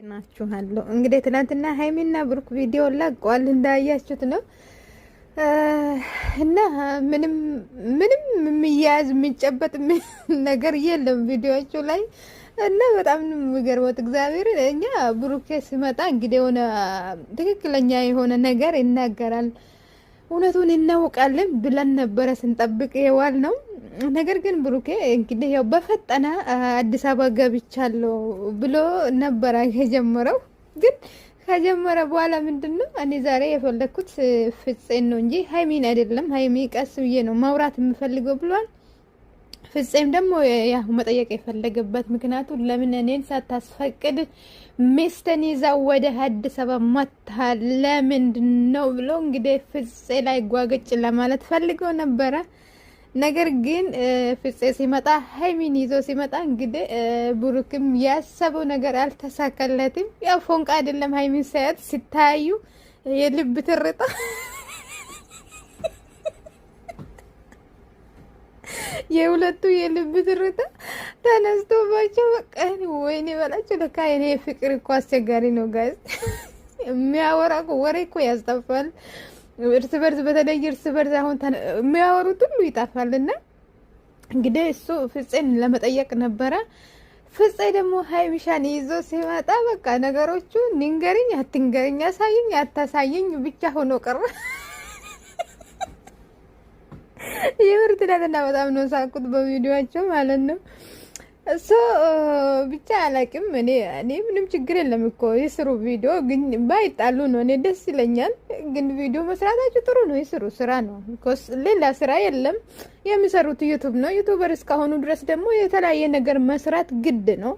ናችኋለሁ እንግዲህ ትናንትና ሃይሚና ብሩክ ቪዲዮ ለቀዋል እንዳያችሁት ነው። እና ምንም የሚያዝ የሚጨበጥ ነገር የለም ቪዲዮቹ ላይ እና በጣም የሚገርመው እግዚአብሔር እኛ ብሩክ ሲመጣ እንግዲህ የሆነ ትክክለኛ የሆነ ነገር ይናገራል፣ እውነቱን እናውቃለን ብለን ነበረ ስንጠብቅ የዋል ነው። ነገር ግን ብሩኬ እንግዲህ ያው በፈጠነ አዲስ አበባ ገብቻለሁ ብሎ ነበረ የጀመረው። ግን ከጀመረ በኋላ ምንድነው እኔ ዛሬ የፈለኩት ፍፄን ነው እንጂ ሃይሚን አይደለም። ሃይሚ ቀስ ብዬ ነው ማውራት የምፈልገው ብሏል። ፍፄም ደግሞ ያው መጠየቅ የፈለገበት ምክንያቱ ለምን እኔን ሳታስፈቅድ ሚስትን ይዛ ወደ አዲስ አበባ መታ ለምንድን ነው ብሎ እንግዲህ ፍፄ ላይ ጓገጭ ለማለት ፈልገው ነበረ። ነገር ግን ፍፄ ሲመጣ ሃይሚን ይዞ ሲመጣ እንግዲህ ብሩክም ያሰበው ነገር አልተሳካለትም። ያው ፎንቃ አይደለም ሃይሚን ሳያት ሲታዩ የልብ ትርታ የሁለቱ የልብ ትርታ ተነስቶባቸው በቃ ወይኔ በላቸው። ለካ የኔ ፍቅር እኮ አስቸጋሪ ነው ጋይስ። የሚያወራ ወሬ እኮ ያስጠፋል። እርስ በርስ በተለይ እርስ በርስ አሁን የሚያወሩት ሁሉ ይጣፋልና እንግዲህ እሱ ፍፄን ለመጠየቅ ነበረ። ፍፄ ደግሞ ሃይሚሻን ይዞ ሲመጣ በቃ ነገሮቹ ንንገሪኝ አትንገሪኝ፣ ያሳየኝ አታሳየኝ ብቻ ሆኖ ቀረ። የምር ትናንትና በጣም ነው ሳቁት በቪዲዮአቸው ማለት ነው። እሱ ብቻ አላቅም። እኔ ምንም ችግር የለም እኮ የስሩ ቪዲዮ ግን ባይጣሉ ነው እኔ ደስ ይለኛል። ግን ቪዲዮ መስራታቸው ጥሩ ነው፣ የስሩ ስራ ነው። ሌላ ስራ የለም፣ የሚሰሩት ዩቱብ ነው። ዩቱበር እስካሁኑ ድረስ ደግሞ የተለያየ ነገር መስራት ግድ ነው።